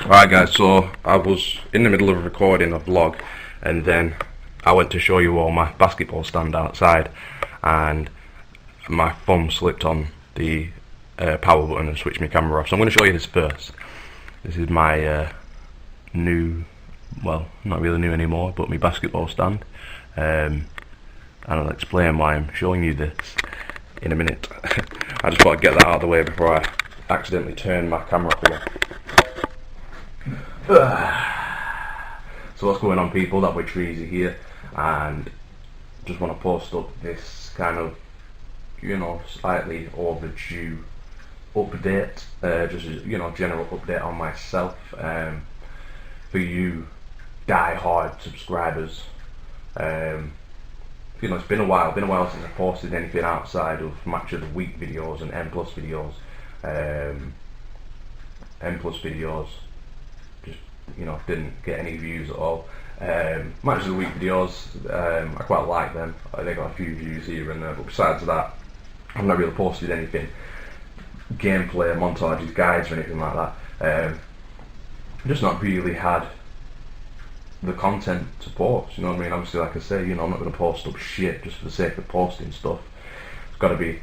Alright guys, so I was in the middle of recording a vlog and then I went to show you all my basketball stand outside and my thumb slipped on the power button and switched my camera off. So I'm going to show you this first. This is my new, well, not really new anymore, but my basketball stand. And I'll explain why I'm showing you this in a minute. I just want to get that out of the way before I accidentally turn my camera off. So what's going on, people? That boy Treezy here, and just want to post up this kind of, you know, slightly overdue update, just you know, general update on myself, for you die-hard subscribers. You know, it's been a while since I posted anything outside of match of the week videos and N plus videos. N plus videos just, you know, didn't get any views at all. Match of the week videos, I quite like them. They got a few views here and there, but besides that, I've not really posted anything gameplay, montages, guides or anything like that. Just not really had the content to post, you know what I mean? Obviously, like I say, you know, I'm not going to post up shit just for the sake of posting stuff. It's got to be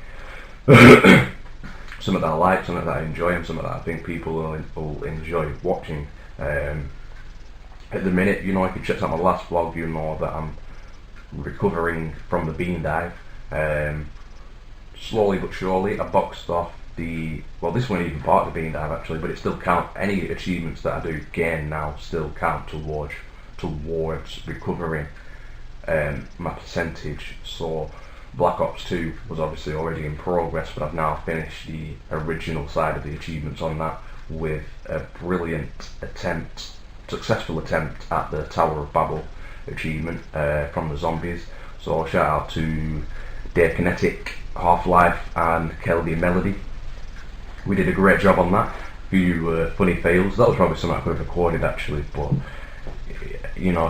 something that I like, something that I enjoy, and something that I think people will enjoy watching. At the minute, you know, if you checked out my last vlog, you know that I'm recovering from the bean dive. Slowly but surely, I boxed off the, well, this wasn't even part of the bean dive actually, but it still counts. Any achievements that I do gain now still count towards recovering my percentage. So Black Ops 2 was obviously already in progress, but I've now finished the original side of the achievements on that with a brilliant attempt, successful attempt at the Tower of Babel achievement from the zombies. So shout out to Dave Kinetic, Half-Life and Kelby Melody. We did a great job on that. Few funny fails. That was probably something I could have recorded actually, but you know,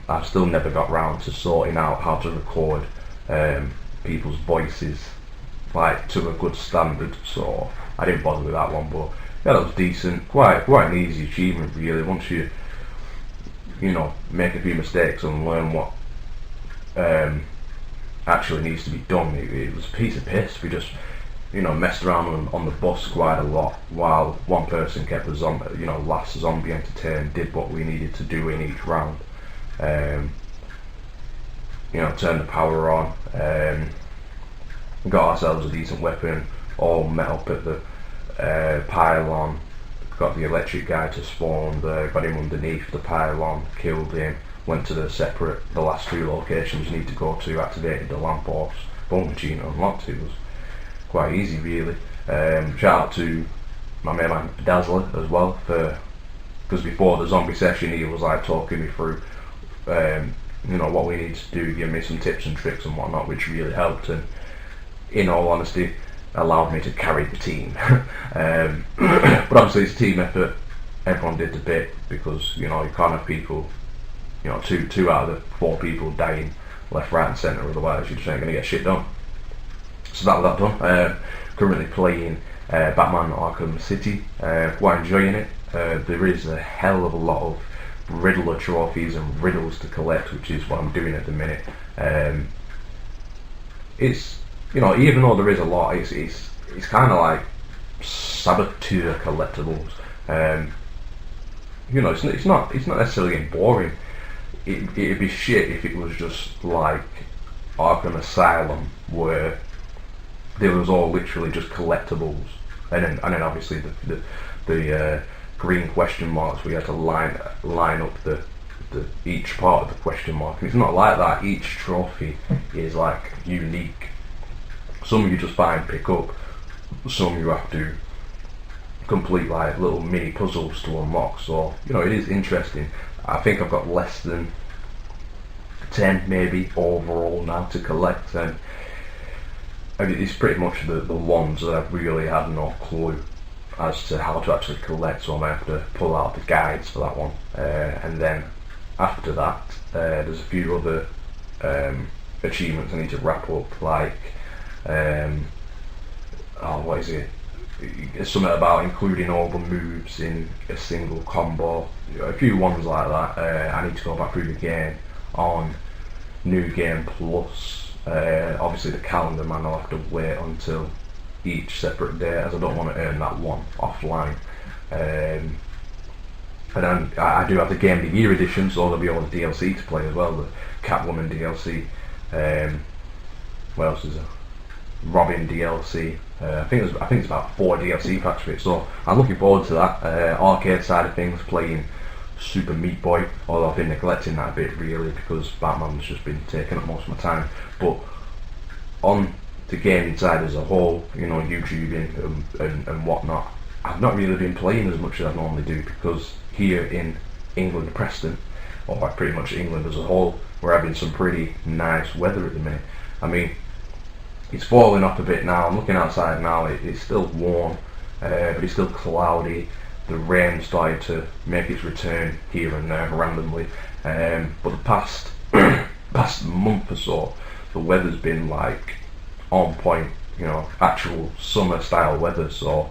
I've still never got round to sorting out how to record people's voices like to a good standard, so I didn't bother with that one. But yeah, that was decent. Quite an easy achievement really, once you know, make a few mistakes and learn what actually needs to be done. It was a piece of piss. We just, you know, messed around on the bus quite a lot while one person kept the zombie, you know, last zombie entertained, did what we needed to do in each round. You know, turned the power on, got ourselves a decent weapon, all met up at the pylon, got the electric guy to spawn there, got him underneath the pylon, killed him, went to the last two locations you need to go to, activated the lamp off, bone machine unlocked. It was quite easy really. Shout out to my main man Dazzler as well, because before the zombie session he was like talking me through you know, what we need to do, give me some tips and tricks and whatnot, which really helped, and in all honesty allowed me to carry the team. But obviously it's a team effort, everyone did the bit, because you know, you can't have people, you know, two out of the 4 people dying left, right and centre, otherwise you just ain't going to get shit done. So that was that done. Currently playing Batman Arkham City, quite enjoying it. There is a hell of a lot of Riddler trophies and riddles to collect, which is what I'm doing at the minute. It's, you know, even though there is a lot, it's kind of like saboteur collectibles. You know, it's not necessarily boring. It'd be shit if it was just like Arkham Asylum, where there was all literally just collectibles, and then obviously the green question marks, we had to line up the each part of the question mark, and it's not like that. Each trophy is like unique. Some you just find, pick up, some you have to complete like little mini puzzles to unlock. So you know, it is interesting. I think I've got less than 10 maybe overall now to collect, and I mean, it's pretty much the ones that I've really had no clue as to how to actually collect, so I might have to pull out the guides for that one. And then after that, there's a few other achievements I need to wrap up, like what is it? It's something about including all the moves in a single combo. A few ones like that. I need to go back through the game on New Game Plus. Obviously the calendar man, I'll have to wait until each separate day, as I don't want to earn that one offline. And then I do have the Game of the Year edition, so there'll be all the DLC to play as well. The Catwoman DLC. What else is there? Robin DLC. I think it's about 4 DLC packs for it, so I'm looking forward to that. Arcade side of things, playing Super Meat Boy, although I've been neglecting that a bit really because Batman's just been taking up most of my time. But on the gaming side as a whole, YouTubing and whatnot, I've not really been playing as much as I normally do, because here in England, Preston, or pretty much England as a whole, we're having some pretty nice weather at the minute. I mean, it's falling off a bit now. I'm looking outside now, it's still warm, but it's still cloudy. The rain started to make its return here and there randomly, but the past month or so, the weather's been like on point, actual summer style weather. So,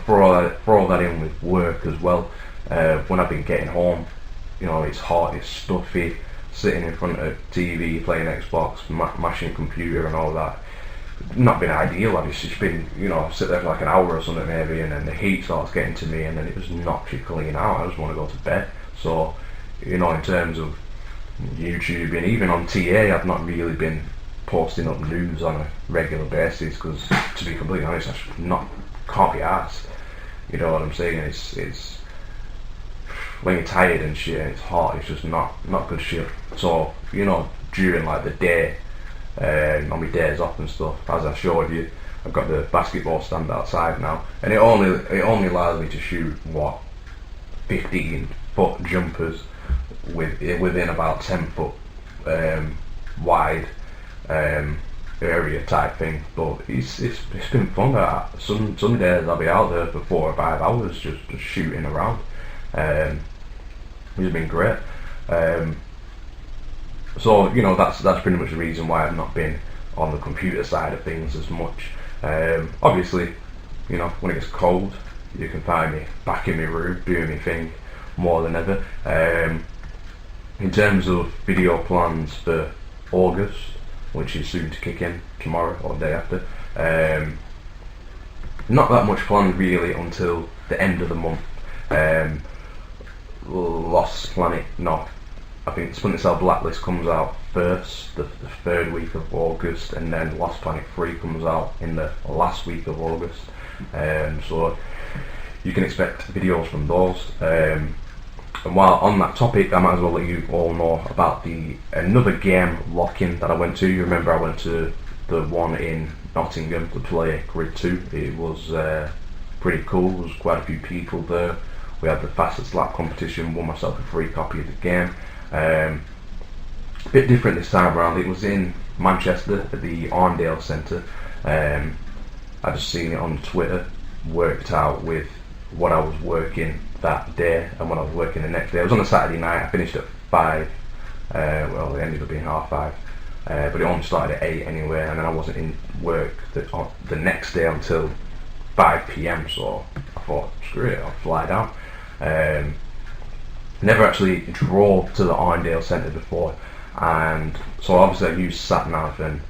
for all that in with work as well, when I've been getting home, it's hot, it's stuffy, sitting in front of TV, playing Xbox, mashing computer and all that. Not been ideal. I've just been, sit there for like an hour or something maybe, and then the heat starts getting to me, and then it just knocks you clean out. I just want to go to bed. So, in terms of YouTube and even on TA, I've not really been posting up news on a regular basis, because to be completely honest, can't be asked. You know what I'm saying? It's when you're tired and shit, and it's hot, it's just not good shit. So, during like the day, on my days off and stuff, as I showed you, I've got the basketball stand outside now, and it only allows me to shoot 15-foot jumpers within about 10-foot wide area type thing. But it's been fun. Some days I'll be out there for 4 or 5 hours just shooting around. It's been great. So that's pretty much the reason why I've not been on the computer side of things as much. Obviously, when it gets cold, you can find me back in my room doing my thing more than ever. In terms of video plans for August, which is soon to kick in tomorrow or the day after, not that much planned really until the end of the month. Lost Planet, no, I think Splinter Cell Blacklist comes out first, the 3rd week of August, and then Lost Planet 3 comes out in the last week of August. So you can expect videos from those. And while on that topic, I might as well let you all know about another game lock-in that I went to. You remember I went to the one in Nottingham to play Grid 2. It was pretty cool. There was quite a few people there. We had the fastest lap competition, won myself a free copy of the game. A bit different this time around. It was in Manchester at the Arndale Centre. I just seen it on Twitter, worked out with what I was working that day and when I was working the next day. It was on a Saturday night. I finished at 5. Well, it ended up being 5:30, but it only started at 8 anyway, and then I wasn't in work the next day until 5 p.m. So I thought, screw it, I'll fly down. Never actually drove to the Arndale Centre before, and so obviously I used sat-nav, and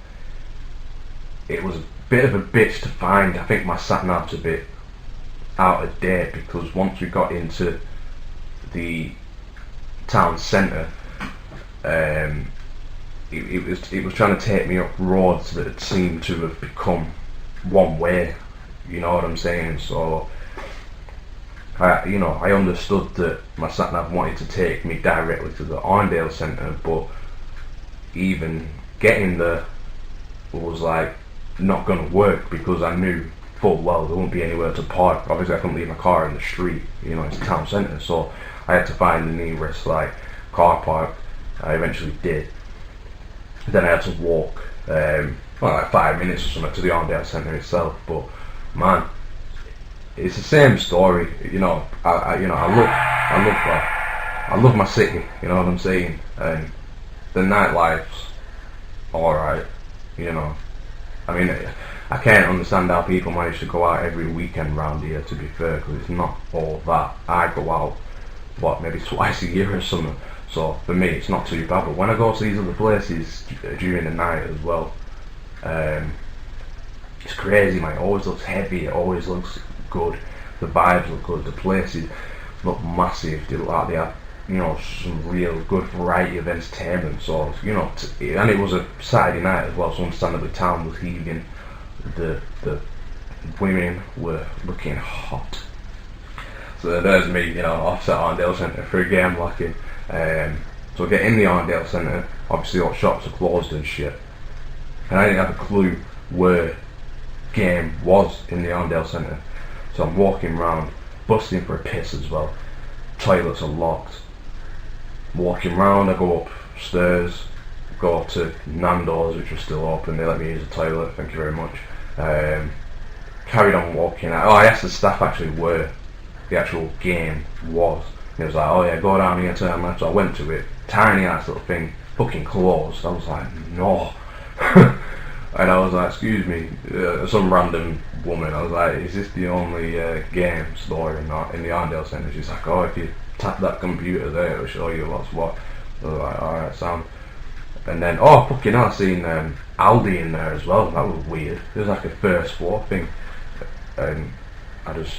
it was a bit of a bitch to find. I think my sat-nav's a bit out of date, because once we got into the town centre, it was trying to take me up roads that had seemed to have become one way. You know what I'm saying? So I understood that my sat-nav wanted to take me directly to the Arndale Centre, but even getting there was like not going to work, because I knew full well there wouldn't be anywhere to park. Obviously I couldn't leave my car in the street, it's a town centre, so I had to find the nearest car park. I eventually did. Then I had to walk 5 minutes or something to the Arndale Centre itself, but man, it's the same story. I love my city. You know what I'm saying? And the nightlife's alright. I I can't understand how people manage to go out every weekend round here, to be fair, because it's not all that. I go out, maybe twice a year or something, so for me it's not too bad. But when I go to these other places during the night as well, it's crazy, man. It always looks heavy, it always looks good, the vibes look good, the places look massive, they look like they have, you know, some real good variety of entertainment. So, you know, and it was a Saturday night as well, so understandably town was heaving. The women were looking hot. So there's me, you know, offset Arndale Centre for a game locking. So I get in the Arndale Centre, obviously all shops are closed and shit, and I didn't have a clue where game was in the Arndale Centre. So I'm walking around, busting for a piss as well. Toilets are locked. Walking round, I go upstairs, go to Nando's, which was still open. They let me use the toilet, thank you very much. Carried on walking out. I asked the staff actually where the actual game was. And it was like, oh yeah, go down here, turn left. So I went to it, tiny ass little thing, fucking closed. I was like, no. And I was like, excuse me, some random woman. I was like, is this the only game store in the Arndale Centre? She's like, oh, if you tap that computer there, it'll show you what's what. I was like, alright, Sam. And then, oh, fucking hell, I seen Aldi in there as well. That was weird. It was like a first floor thing. And I was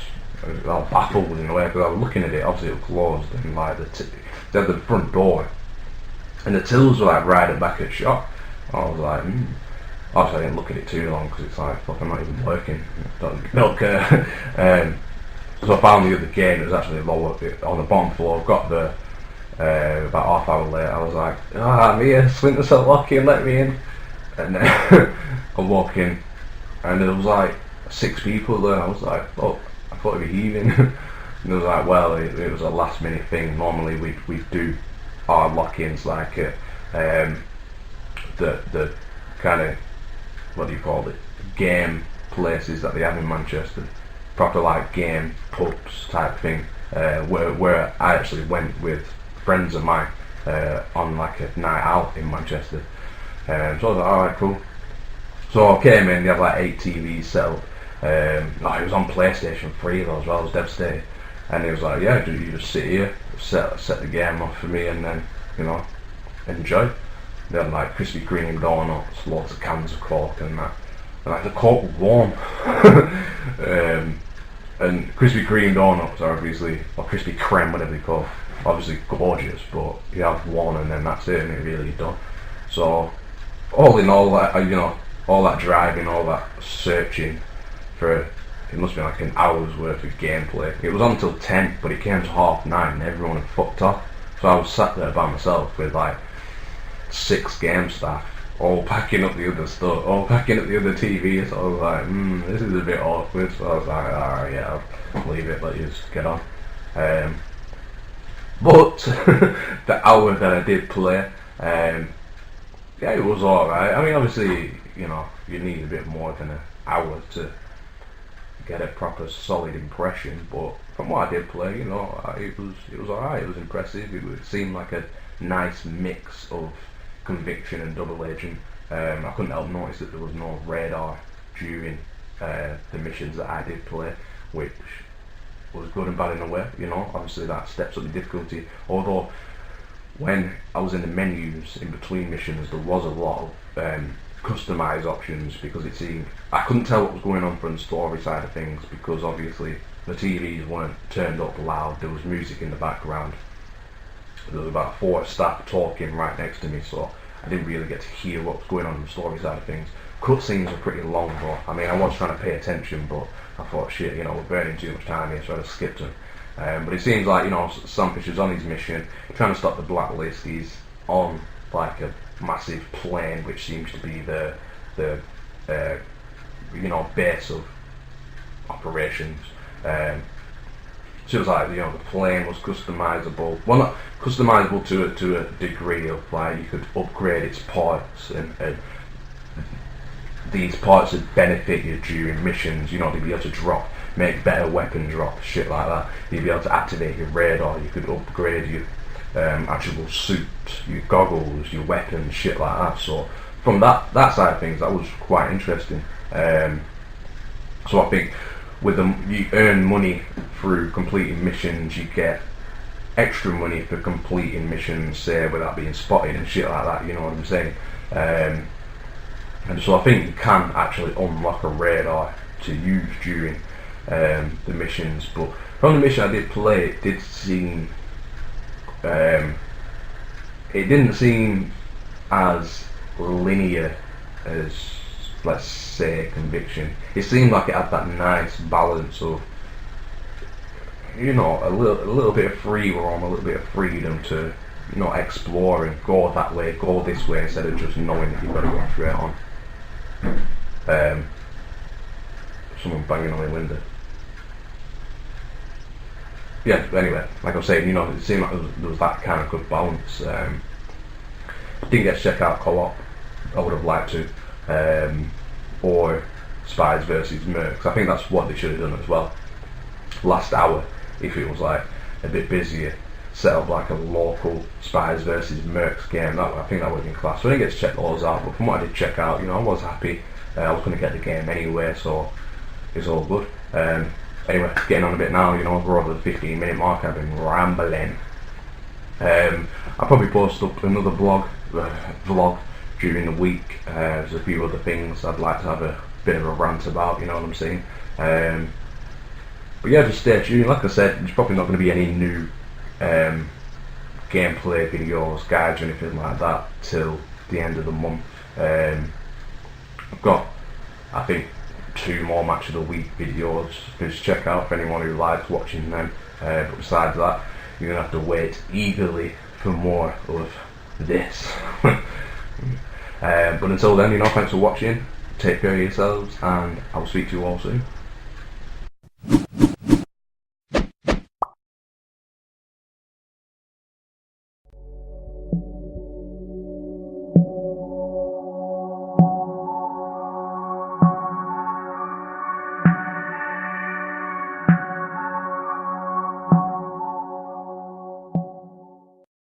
baffled in a way, because I was looking at it, obviously it was closed, and like they had the front door, and the tills were like right at the back of the shop. I was like, obviously I didn't look at it too long, because it's like, fuck, I'm not even working. Don't care. So I found the other game. It was actually lower on the bottom floor. Got there about half hour later. I was like, I'm here, Splinter Cell Locky, and let me in. And then I walk in, and there was like 6 people there. I was like, oh, I thought it'd be heaving. And it was like, well, it was a last minute thing. Normally we do our lock-ins like the kind of, what do you call it, game places that they have in Manchester, proper like game pubs type thing, where I actually went with friends of mine on like a night out in Manchester. So I was like, alright, cool. So I came in, they had like 8 TVs set up. It was on PlayStation 3 though as well. I was devastated. And he was like, yeah, you just sit here, set the game off for me, and then, you know, enjoy. They had like Krispy Kreme donuts, lots of cans of Coke and that. And like the Coke was warm. And Krispy Kreme donuts are obviously, or Krispy Kreme, whatever they call, obviously gorgeous, but you have one and then that's it, and it really done. So all in all, that, you know, all that driving, all that searching for, it must be like an hour's worth of gameplay. It was on till 10, but it came to 9:30 and everyone had fucked off. So I was sat there by myself with like 6 game staff, all packing up the other stuff, all packing up the other TVs. So I was like, this is a bit awkward. So I was like, alright, yeah, I'll leave it, let you just get on. But the hour that I did play, yeah, it was alright. I mean, obviously, you know, you need a bit more than an hour to get a proper solid impression, but from what I did play, you know, it was alright. It was impressive. It seemed like a nice mix of conviction and double agent. I couldn't help notice that there was no radar during the missions that I did play, which was good and bad in a way. You know, obviously that steps up the difficulty. Although when I was in the menus in between missions, there was a lot of customised options, because it seemed I couldn't tell what was going on from the story side of things, because obviously the TVs weren't turned up loud. There was music in the background. There was about 4 staff talking right next to me, so I didn't really get to hear what was going on the story side of things. Cutscenes were pretty long though. I mean, I was trying to pay attention, but I thought, shit, you know, we're burning too much time here, so I just skipped them. But it seems like, you know, Sam Fisher's on his mission, trying to stop the blacklist. He's on like a massive plane, which seems to be the you know, base of operations. So it was like, you know, the plane was customizable. Well, not customizable to a degree of like you could upgrade its parts, and these parts would benefit you during missions. You know, to be able to make better weapon drops, shit like that. You'd be able to activate your radar. You could upgrade your actual suit, your goggles, your weapons, shit like that. So from that side of things, that was quite interesting. So I think with them, you earn money through completing missions. You get extra money for completing missions, say without being spotted and shit like that. You know what I'm saying? And so I think you can actually unlock a radar to use during the missions. But from the mission I did play, it did seem it didn't seem as linear as, let's say, Conviction. It seemed like it had that nice balance of, you know, a little bit of free roam, a little bit of freedom to, you know, explore and go that way, go this way, instead of just knowing that you've got to go straight on. Someone banging on my window. Yeah, anyway, like I was saying, you know, it seemed like there was that kind of good balance. Didn't get to check out Co-op. I would have liked to. Or Spies versus Mercs. I think that's what they should have done as well. Last hour, if it was like a bit busier, set up like a local Spies versus Mercs game. I think that would have been class. So I didn't get to check those out, but from what I did check out, you know, I was happy. I was going to get the game anyway, so it's all good. Anyway, getting on a bit now, you know, we're over the 15-minute mark. I've been rambling. I'll probably post up another vlog during the week. There's a few other things I'd like to have a bit of a rant about, you know what I'm saying? But yeah, just stay tuned. Like I said, there's probably not going to be any new gameplay videos, guides or anything like that till the end of the month. I've got, I think, 2 more match of the week videos. Just check out for anyone who likes watching them. But besides that, you're going to have to wait eagerly for more of this. But until then, you know, thanks for watching. Take care of yourselves, and I'll speak to you all soon.